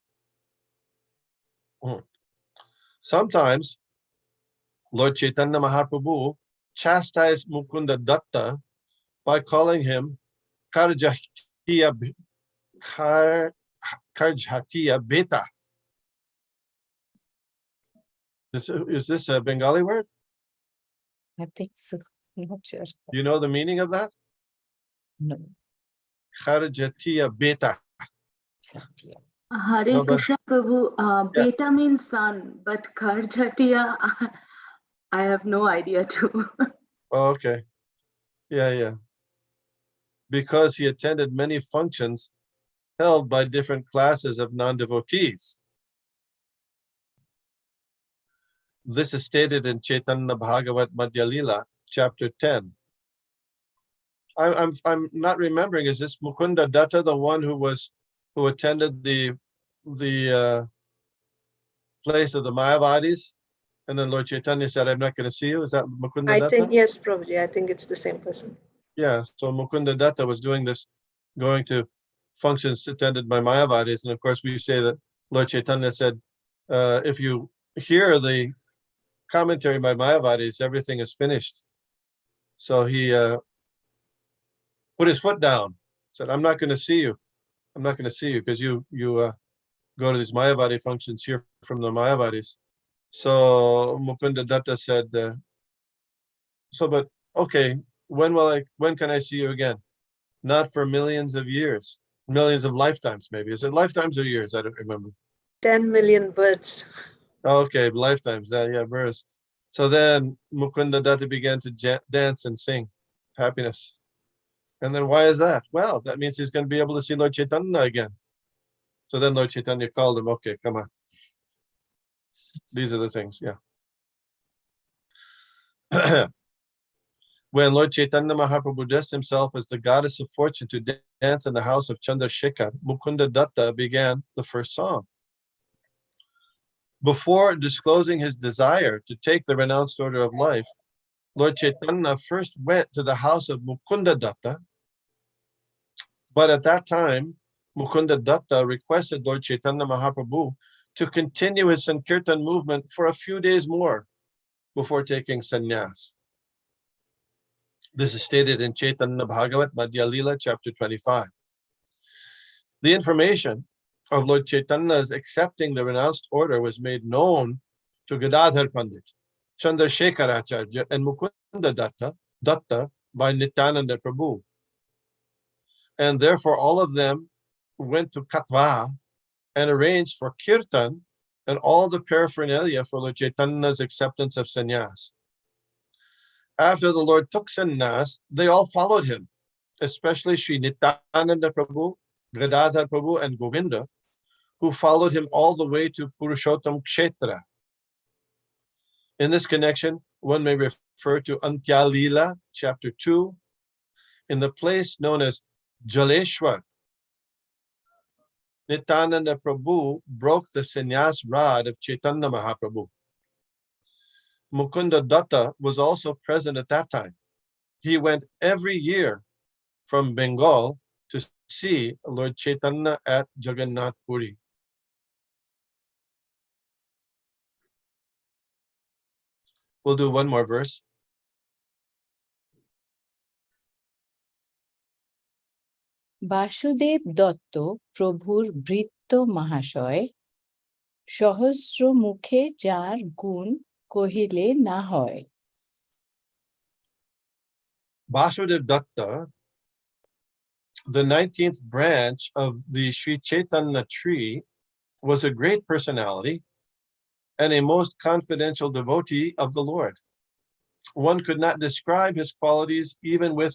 Sometimes Lord Chaitanya Mahaprabhu chastised Mukunda Datta by calling him Karjatiya Beta. Is this a Bengali word? I think so. I'm not sure. You know the meaning of that? No. Karjatiya Beta. Hare No, but- Krishna Prabhu, Yeah. beta means son, but Karjatiya, I have no idea too. Oh, okay. Yeah. Because he attended many functions held by different classes of non-devotees. This is stated in Chaitanya Bhagavat Madhya Lila, chapter 10. I'm not remembering. Is this Mukunda Datta the one who attended the place of the Mayavadis, and then Lord Chaitanya said, "I'm not going to see you"? Is that Mukunda I Datta? think, yes, Prabhuji. I think it's the same person. Yeah. So Mukunda Datta was doing this, going to functions attended by Mayavadis, and of course we say that Lord Chaitanya said, "If you hear the commentary by Mayavadis, everything is finished." So he put his foot down, said, "I'm not going to see you. I'm not going to see you because you go to these Mayavadi functions, hear from the Mayavadis." So Mukunda Datta said, but okay, when can I see you again? Not for millions of years, millions of lifetimes, maybe. Is it lifetimes or years? I don't remember. 10 million births. Okay, lifetimes, yeah, births. So then Mukunda Datta began to dance and sing happiness. And then why is that? Well, that means he's going to be able to see Lord Chaitanya again. So then Lord Chaitanya called him, okay, come on. These are the things, yeah. When Lord Chaitanya Mahaprabhu dressed himself as the goddess of fortune to dance in the house of Chandrasekhar, Mukunda Datta began the first song. Before disclosing his desire to take the renounced order of life, Lord Chaitanya first went to the house of Mukunda Datta, but at that time, Mukunda Datta requested Lord Chaitanya Mahaprabhu to continue his Sankirtan movement for a few days more before taking sannyas. This is stated in Chaitanya Bhagavat Madhya Lila, chapter 25. The information of Lord Chaitanya's accepting the renounced order was made known to Gadadhar Pandit, Chandrasekhar Acharya, and Mukunda Datta by Nityananda Prabhu. And therefore all of them went to Katwa and arranged for kirtan and all the paraphernalia for Lord Chaitanya's acceptance of sannyas. After the Lord took sannyas, they all followed him, especially Sri Nityananda Prabhu, Gadadhar Prabhu, and Govinda, who followed him all the way to Purushottam Kshetra. In this connection, one may refer to Antya Lila, chapter 2, in the place known as Jaleshwar. Nityananda Prabhu broke the sannyas rod of Chaitanya Mahaprabhu. Mukunda Datta was also present at that time. He went every year from Bengal to see Lord Chaitanya at Jagannath Puri. We'll do one more verse. Basudeb Dutta প্রভুর ভৃত্য মহাশয়, সহস্র মুখে যার গুণ কহিলে না হয়। Vasudev Datta, the 19th branch of the Sri Chaitanya tree, was a great personality and a most confidential devotee of the Lord. One could not describe his qualities even with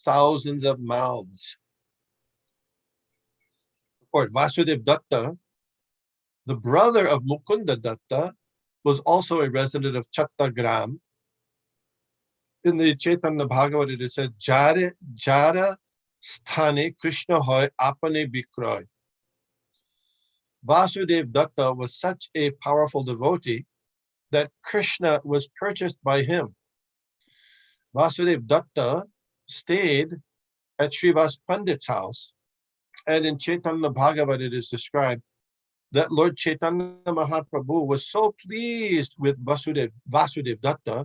thousands of mouths. Or Vasudev Datta, the brother of Mukunda Datta, was also a resident of Chattagram. In the Chaitanya Bhagavata, it says, Jara sthane Krishna hoy apane bikroy. Vasudev Datta was such a powerful devotee that Krishna was purchased by him. Vasudev Datta stayed at Srivas Pandit's house, and in Chaitanya Bhagavata it is described that Lord Chaitanya Mahaprabhu was so pleased with Vasudev Datta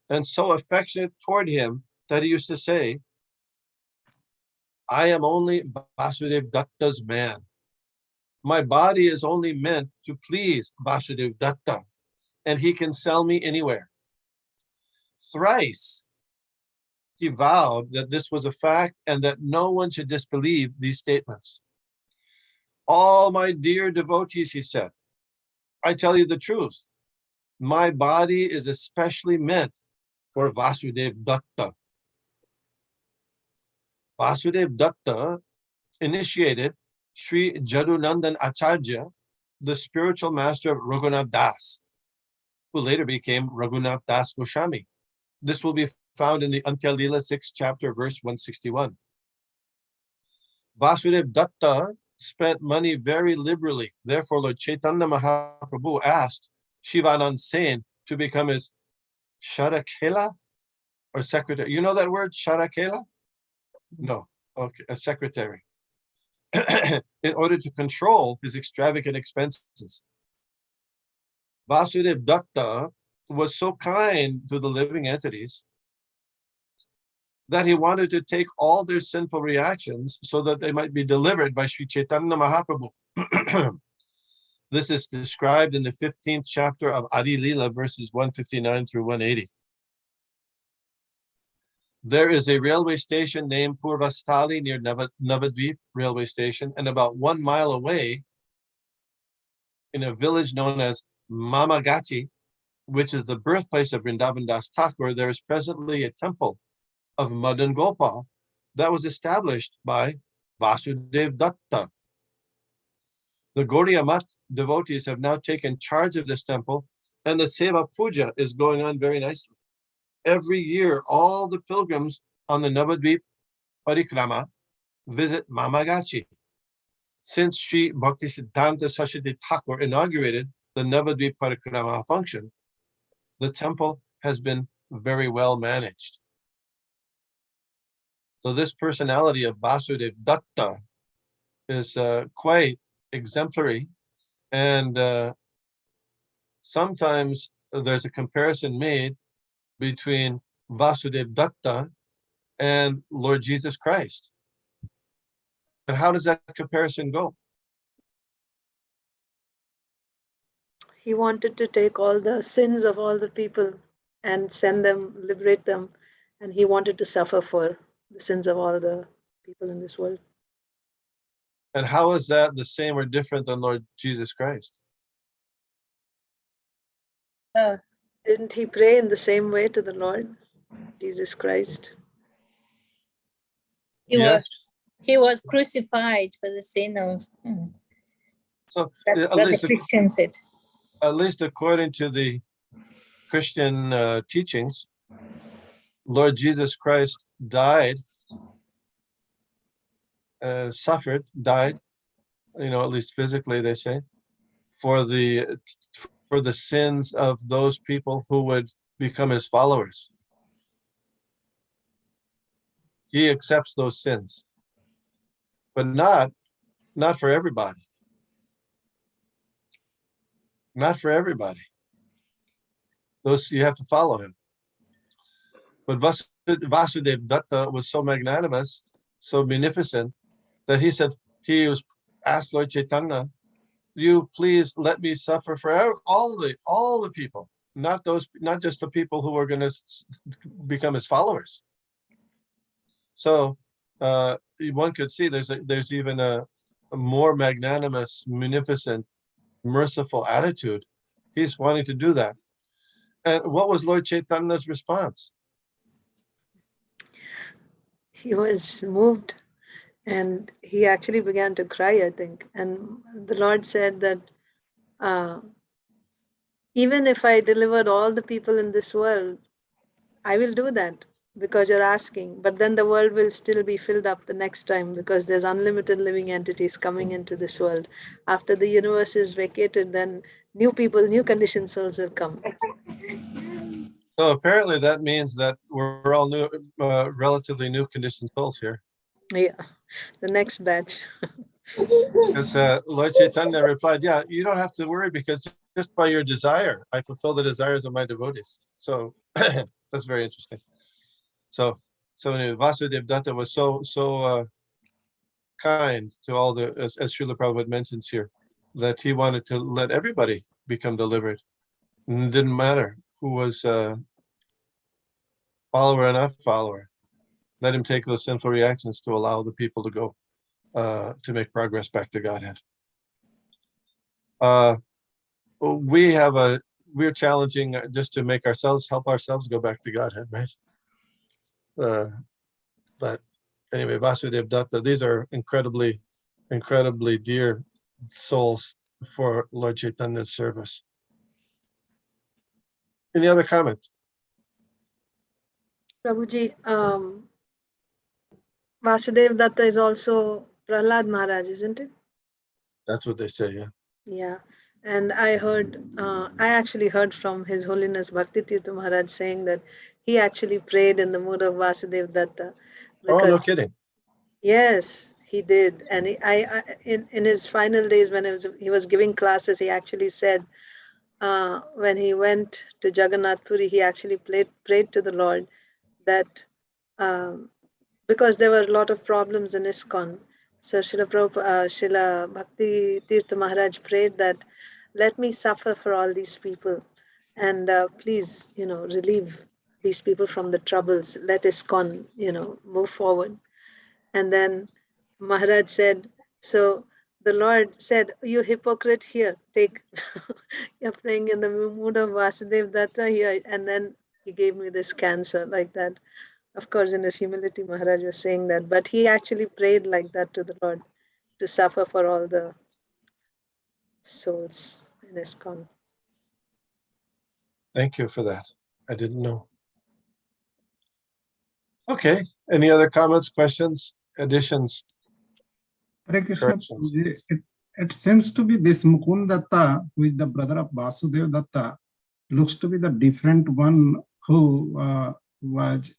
and so affectionate toward him that he used to say, I am only Vasudev Datta's man. My body is only meant to please Vasudev Datta, and he can sell me anywhere. Thrice he vowed that this was a fact and that no one should disbelieve these statements. All my dear devotees, he said, I tell you the truth. My body is especially meant for Vasudev Datta. Vasudev Datta initiated Sri Jadunandan Acharya, the spiritual master of Raghunath Das, who later became Raghunath Das Goswami. This will be found in the Antya Lila 6th chapter, verse 161. Vasudev Datta spent money very liberally. Therefore, Lord Chaitanya Mahaprabhu asked Shivanand Sen to become his Sharakela or secretary. You know that word, Sharakela? No. Okay, a secretary. In order to control his extravagant expenses. Vasudev Datta was so kind to the living entities that he wanted to take all their sinful reactions so that they might be delivered by Sri Chaitanya Mahaprabhu. This is described in the 15th chapter of Adi Lila, verses 159 through 180. There is a railway station named Purvastali near Navadvip railway station, and about 1 mile away in a village known as Mamagati, which is the birthplace of Vrindavan Das Thakur, there is presently a temple of Madan Gopal that was established by Vasudev Datta. The Gaudiya Math devotees have now taken charge of this temple, and the Seva Puja is going on very nicely. Every year, all the pilgrims on the Navadvip Parikrama visit Mamagachi. Since Sri Bhaktisiddhanta Saraswati Thakur inaugurated the Navadvip Parikrama function, the temple has been very well managed. So this personality of Vasudev Datta is quite exemplary, and sometimes there's a comparison made between Vasudev Datta and Lord Jesus Christ. And how does that comparison go? He wanted to take all the sins of all the people and send them, liberate them, and he wanted to suffer for the sins of all the people in this world. And how is that the same or different than Lord Jesus Christ? Didn't he pray in the same way to the Lord Jesus Christ? Yes. He was crucified for the sin of. So That's the Christian said. At least according to the Christian teachings, Lord Jesus Christ died, suffered, died, at least physically, they say, for the sins of those people who would become his followers. He accepts those sins. but not for everybody. Not for everybody. Those, you have to follow him. But Vasudev Datta was so magnanimous, so munificent, that he said, he was asked Lord Chaitanya, you please let me suffer for all the people, not just the people who are going to become his followers. So one could see there's even a more magnanimous, munificent, merciful attitude. He's wanting to do that. And what was Lord Chaitanya's response? He was moved and he actually began to cry, I think. And the Lord said that even if I delivered all the people in this world, I will do that because you're asking. But then the world will still be filled up the next time because there's unlimited living entities coming into this world. After the universe is vacated, then new people, new conditioned souls will come. So apparently that means that we're all new, relatively new conditioned souls here. Yeah, the next batch. Because Lord Chaitanya replied, yeah, you don't have to worry because just by your desire, I fulfill the desires of my devotees. So that's very interesting. So anyway, Vasudev Datta was so kind to all the, as Srila Prabhupada mentions here, that he wanted to let everybody become delivered. And it didn't matter who was follower or not follower. Let him take those sinful reactions to allow the people to go to make progress back to Godhead. We're challenging just to make help ourselves go back to Godhead, right? But anyway, Vasudev Datta, these are incredibly dear souls for Lord Chaitanya's service. Any other comment? Prabhuji, Vasudev Datta is also Prahlad Maharaj, isn't it? That's what they say, yeah. Yeah. And I actually heard from His Holiness Bhakti Tirtha Maharaj saying that he actually prayed in the mood of Vasudev Datta. Oh, no kidding. Yes, he did. And in his final days when he was giving classes, he actually said, when he went to Jagannath Puri, he actually prayed to the Lord that because there were a lot of problems in ISKCON. So Srila Bhakti Tirtha Maharaj prayed that, let me suffer for all these people and please, relieve these people from the troubles. Let ISKCON, move forward. And then Maharaj said, so the Lord said, you hypocrite, here, take, you're praying in the mood of Vasudev Datta here. And then he gave me this cancer like that. Of course, in his humility, Maharaj was saying that, but he actually prayed like that to the Lord to suffer for all the souls in ISKCON. Thank you for that. I didn't know. Okay. Any other comments, questions, additions? Hare Krishna, Corrections. it seems to be this Mukund Datta, who is the brother of Vasudev Datta, looks to be the different one who was,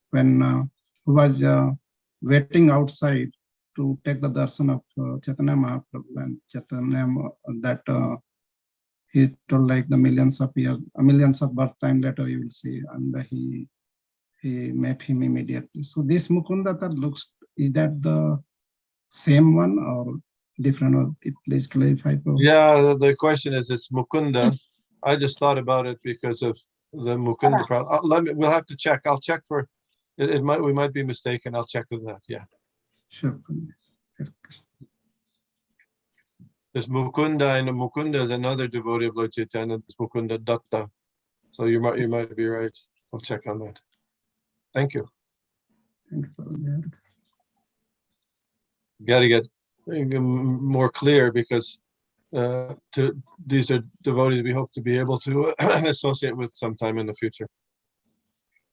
when who was waiting outside to take the darshan of Chaitanya Mahaprabhu, and Chaitanya that he told like the millions of birth time later you will see, and he met him immediately. So this Mukund Datta looks, is that the same one or different? Or please clarify. Yeah, the question is, it's Mukunda. I just thought about it because of the Mukunda problem. We'll have to check. I'll check for it. We might be mistaken. I'll check with that. Yeah. Sure. There's Mukunda, and Mukunda is another devotee of Lord Chaitanya. It's Mukunda Datta. So you might be right. I'll check on that. Thank you. Got to get more clear because these are devotees we hope to be able to associate with sometime in the future.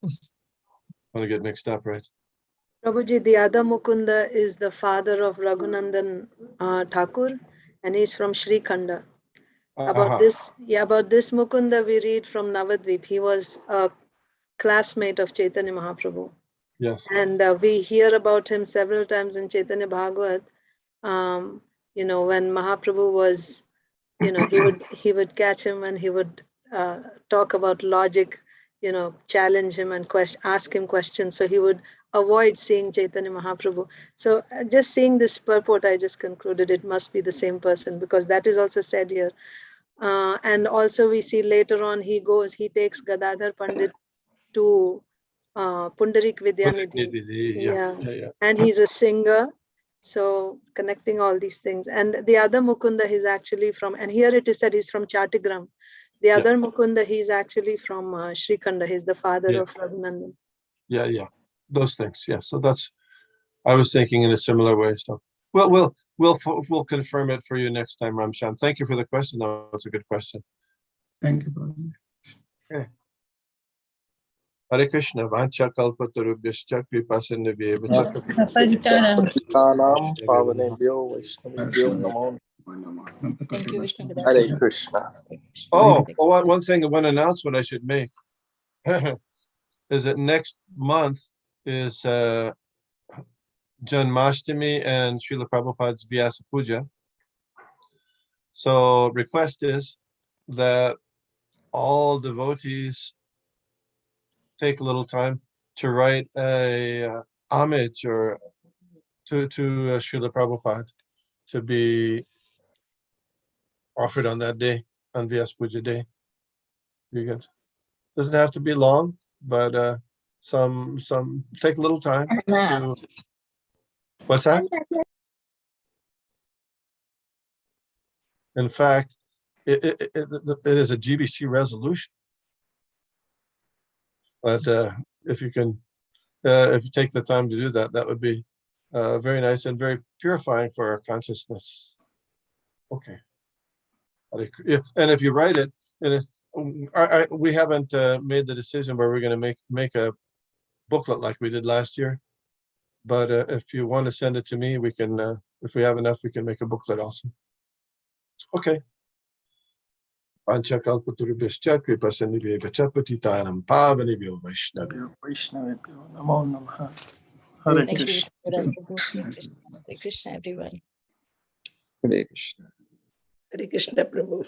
Want to get mixed up, right? Prabhuji, the other Mukunda is the father of Raghunandan Thakur, and he's from Sri Khanda. About this Mukunda we read from Navadvip. He was a classmate of Chaitanya Mahaprabhu. Yes. And we hear about him several times in Chaitanya Bhagavat. When Mahaprabhu was, he would catch him and he would talk about logic, challenge him and ask him questions. So he would avoid seeing Chaitanya Mahaprabhu. So just seeing this purport, I just concluded it must be the same person, because that is also said here. And also we see later on he takes Gadadhar Pandit to Pundarik Vidyanidhi. Yeah. And he's a singer. So connecting all these things. And the other Mukunda, he's actually from, and here it is said he's from Chatigram. The other Mukunda, he's actually from Srikhanda. He's the father of Raghunandan. Yeah. Those things. Yeah. So I was thinking in a similar way. So we'll confirm it for you next time, Ramshan. Thank you for the question. That was a good question. Thank you, Prabhuji. Okay. Hare Krishna. Vancha kalpatarubhyascha kripasindhubhyev Paritanam pavanebhyo vaishnavebhyo namo. Thank you, Vishnugada. Hare Krishna. Oh, one thing, one announcement I should make is that next month is Janmashtami and Srila Prabhupada's Vyasa Puja. So request is that all devotees take a little time to write a homage or to Srila Prabhupada to be offered on that day, on Vyasa Puja day. You get, doesn't have to be long, but some take a little time to. What's that? In fact, it is a GBC resolution. But if you take the time to do that, that would be very nice and very purifying for our consciousness. Okay. And if you write it, we haven't made the decision where we're going to make a booklet like we did last year. But if you want to send it to me, we can. If we have enough, we can make a booklet also. Okay. Panchakalpatarubhyascha kripasindhubhyev patitanam pavanebhyo vaishnavebhyo. Vaishnavebhyo namo namaha. Hare Thank you, Krishna. Vishnugada. Hare Krishna, everyone. Hare Krishna. Hare Krishna, Prabhu.